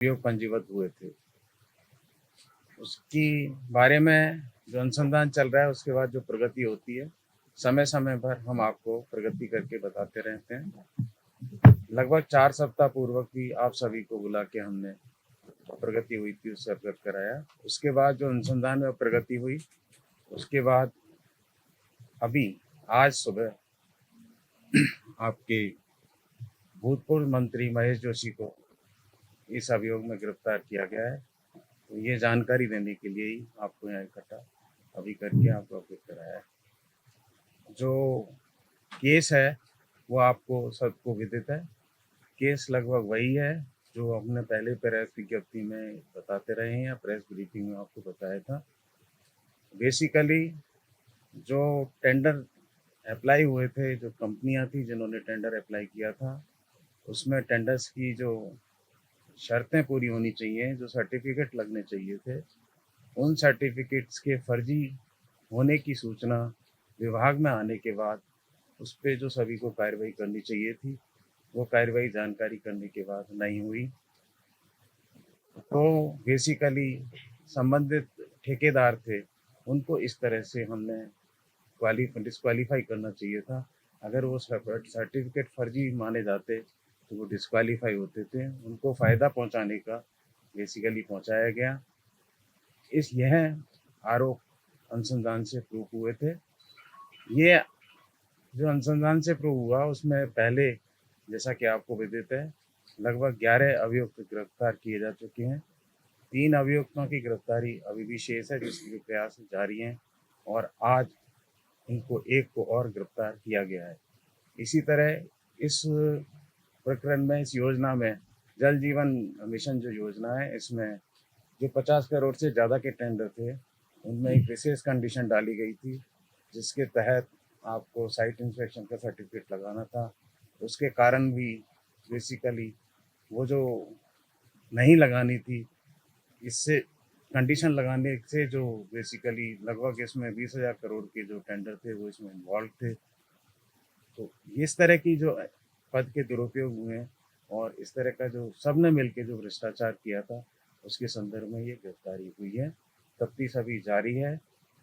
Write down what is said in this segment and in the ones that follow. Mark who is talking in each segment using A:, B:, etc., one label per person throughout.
A: अभियोग पंजीबद्ध हुए थे, उसकी बारे में जो अनुसंधान चल रहा है, उसके बाद जो प्रगति होती है, समय समय पर हम आपको प्रगति करके बताते रहते हैं। लगभग 4 सप्ताह पूर्वक भी आप सभी को बुला के हमने प्रगति हुई थी उससे अवगत कराया। उसके बाद जो अनुसंधान में प्रगति हुई, उसके बाद अभी आज सुबह आपके भूतपूर्व मंत्री महेश जोशी को इस अभियोग में गिरफ्तार किया गया है। तो ये जानकारी देने के लिए ही आपको यहाँ इकट्ठा अभी करके आपको अवगत कराया है। जो केस है वो आपको सबको विदित है। केस लगभग वही है जो हमने पहले प्रेस विज्ञप्ति में बताते रहे हैं या प्रेस ब्रीफिंग में आपको बताया था। बेसिकली जो टेंडर अप्लाई हुए थे, जो कंपनियां थी जिन्होंने टेंडर अप्लाई किया था, उसमें टेंडर्स की जो शर्तें पूरी होनी चाहिए, जो सर्टिफिकेट लगने चाहिए थे, उन सर्टिफिकेट्स के फर्जी होने की सूचना विभाग में आने के बाद उस पर जो सभी को कार्रवाई करनी चाहिए थी, वो कार्रवाई जानकारी करने के बाद नहीं हुई। तो बेसिकली संबंधित ठेकेदार थे, उनको इस तरह से हमने डिस्क्वालीफाई करना चाहिए था। अगर वो सर्टिफिकेट फर्जी माने जाते तो वो डिस्क्वालीफाई होते थे। उनको फ़ायदा पहुंचाने का बेसिकली पहुंचाया गया। यह आरोप अनुसंधान से प्रूव हुए थे। ये जो अनुसंधान से प्रूव हुआ, उसमें पहले जैसा कि आपको विदित है, लगभग 11 अभियुक्त गिरफ्तार किए जा चुके हैं। 3 अभियुक्तों की गिरफ्तारी अभी भी शेष है, जिसके प्रयास जारी हैं, और आज इनको एक को और गिरफ्तार किया गया है। इसी तरह इस प्रकरण में, इस योजना में, जल जीवन मिशन जो योजना है, इसमें जो 50 करोड़ से ज़्यादा के टेंडर थे, उनमें एक विशेष कंडीशन डाली गई थी, जिसके तहत आपको साइट इंस्पेक्शन का सर्टिफिकेट लगाना था। उसके कारण भी बेसिकली वो जो नहीं लगानी थी, इससे कंडीशन लगाने से जो बेसिकली लगभग इसमें 20,000 करोड़ के जो टेंडर थे वो इसमें इन्वॉल्व थे। तो इस तरह की जो पद के दुरुपयोग हुए और इस तरह का जो सबने मिलकर जो भ्रष्टाचार किया था, उसके संदर्भ में ये गिरफ्तारी हुई है। तफ्तीश अभी जारी है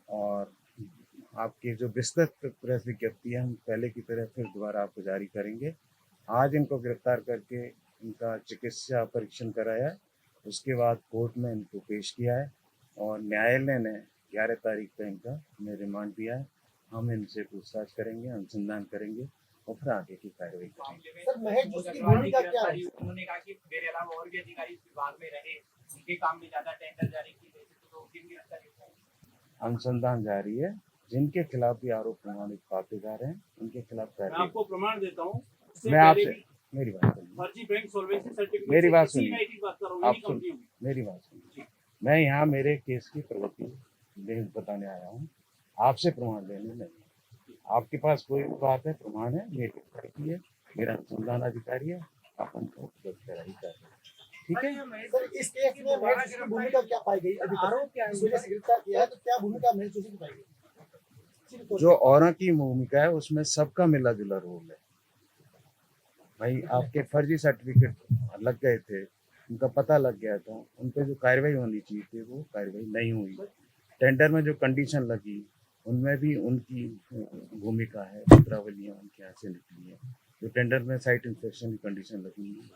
A: और आपके जो विस्तृत प्रेस विज्ञप्ति है, हम पहले की तरह फिर दोबारा आपको जारी करेंगे। आज इनको गिरफ्तार करके इनका चिकित्सा परीक्षण कराया, उसके बाद कोर्ट में इनको पेश किया है और न्यायालय ने 11 तारीख को इनका हमें रिमांड दिया है। हम इनसे पूछताछ करेंगे, अनुसंधान करेंगे और फिर आगे की कार्रवाई करेंगे।
B: सर, महेश जोशी की भूमिका क्या है?
C: उन्होंने कहा कि मेरे अलावा और भी अधिकारी इस विभाग में रहे, उनके काम में ज्यादा टेंडर जारी किए गए थे, तो उनकी गिरफ्तारी
A: अनुसंधान जारी है। जिनके खिलाफ भी आरोप प्रमाणित पाते जा रहे हैं, उनके खिलाफ कार्रवाई।
C: मैं आपको प्रमाण देता हूँ।
A: मैं आपसे मेरी बात सुनिए,
C: फर्जी बैंक सॉल्वेंसी सर्टिफिकेट,
A: मेरी बात सुनिए,
C: आप सुनिए,
A: मेरी बात सुनिए। मैं यहाँ मेरे केस की प्रगति बताने आया हूँ, आपसे प्रमाण लेने नहीं। आपके पास कोई बात है, प्रमाण है, मेरी प्रगति है, मेरा अनुसंधान अधिकारी है, आप उनको गिरफ्तारी कर रहे हैं, ठीक है।
B: सर, इस केस में महेश जोशी की भूमिका क्या पाई गई? अभी आरोप क्या है, इस वजह से गिरफ्तार किया है, तो क्या भूमिका महेश जोशी की पाई गई?
A: जो औरों की भूमिका है उसमें सबका मिला जुला रोल है। भाई, आपके फर्जी सर्टिफिकेट लग गए थे, उनका पता लग गया था, उन पर जो कार्रवाई होनी चाहिए थी वो कार्रवाई नहीं हुई। टेंडर में जो कंडीशन लगी, उनमें भी उनकी भूमिका है, पत्रावलियाँ उनके यहाँ से निकली है। जो टेंडर में साइट इंस्पेक्शन की कंडीशन लगी है,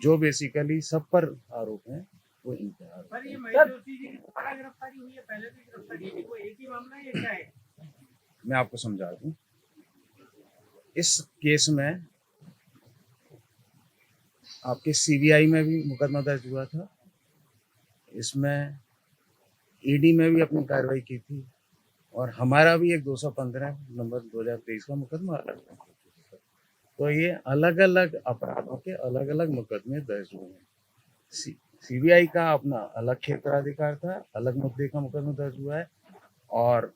A: जो बेसिकली सब पर आरोप है, वो इन पर आरोप है।
C: ये महेश जोशी जी की दोबारा गिरफ्तारी हुई है, पहले भी गिरफ्तारी हुई, कोई एक ही मामला है या क्या है?
A: मैं आपको समझा दूं, इस केस में आपके सीबीआई में भी मुकदमा दर्ज हुआ था, इसमें ईडी में भी अपनी कार्रवाई की थी और हमारा भी एक 215 नंबर 2023 का मुकदमा अलग है। तो ये अलग अलग अपराधों के अलग अलग मुकदमे दर्ज हुए हैं। सीबीआई का अपना अलग क्षेत्राधिकार था, अलग मुद्दे का मुकदमा दर्ज हुआ है, और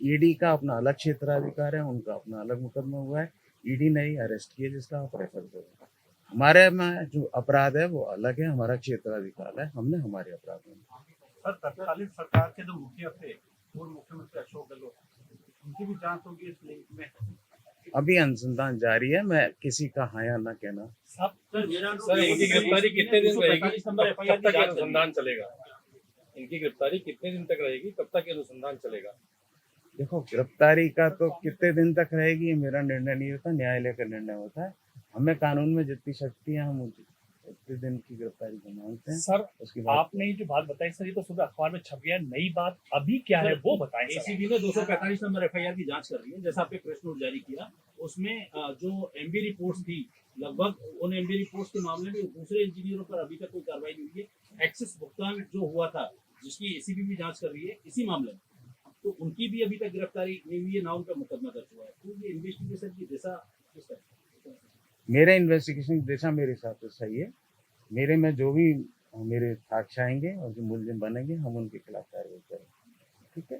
A: ईडी का अपना अलग क्षेत्राधिकार है, उनका अपना अलग मुकदमा हुआ है। ईडी ने ही अरेस्ट किया जिसका आप रेफर करें। हमारे में जो अपराध है वो अलग है, हमारा क्षेत्राधिकार है, हमने हमारे अपराध में।
C: सर, तत्कालीन सरकार के जो मुखिया थे, पूर्व मुख्यमंत्री अशोक गहलोत, उनकी भी जांच होगी इस लिंक में?
A: अभी अनुसंधान जारी है, मैं किसी का हाँ या ना कहना।
D: सर इनकी गिरफ्तारी कितने दिन रहेगी, कब तक ये अनुसंधान चलेगा? इनकी गिरफ्तारी कितने दिन तक रहेगी, कब तक ये अनुसंधान चलेगा?
A: देखो, गिरफ्तारी का तो कितने दिन तक रहेगी ये मेरा निर्णय नहीं होता, न्यायालय का निर्णय होता है। हमें कानून में जितनी शक्ति है हम उतने दिन की गिरफ्तारी को मांगते हैं।
E: सर
A: उसके बाद
E: आपने ये जो बात बताई सर, ये तो सुबह अखबार में छप गया, नई बात अभी क्या है वो बताएं सर।
F: एसीबी ने 245 नंबर एफआईआर की जांच कर रही है, जैसा आपने प्रेस नोट जारी किया उसमें जो एमबी रिपोर्ट्स थी, लगभग उन एमबी रिपोर्ट्स के मामले में दूसरे इंजीनियरों पर अभी तक कोई कार्रवाई नहीं हुई है। एक्सेस भुगतान जो हुआ था जिसकी एसीबी भी जांच कर रही है इसी मामले में, तो उनकी भी अभी तक गिरफ्तारी नहीं हुई है, ना उन पर मुकदमा दर्ज हुआ है। तो ये इन्वेस्टिगेशन की दिशा किस तरह?
A: मेरा इन्वेस्टिगेशन की दिशा मेरे हिसाब से सही है। मेरे में जो भी मेरे साक्ष्य आएंगे और जो मुलजिम बनेंगे हम उनके खिलाफ कार्रवाई करेंगे। ठीक है।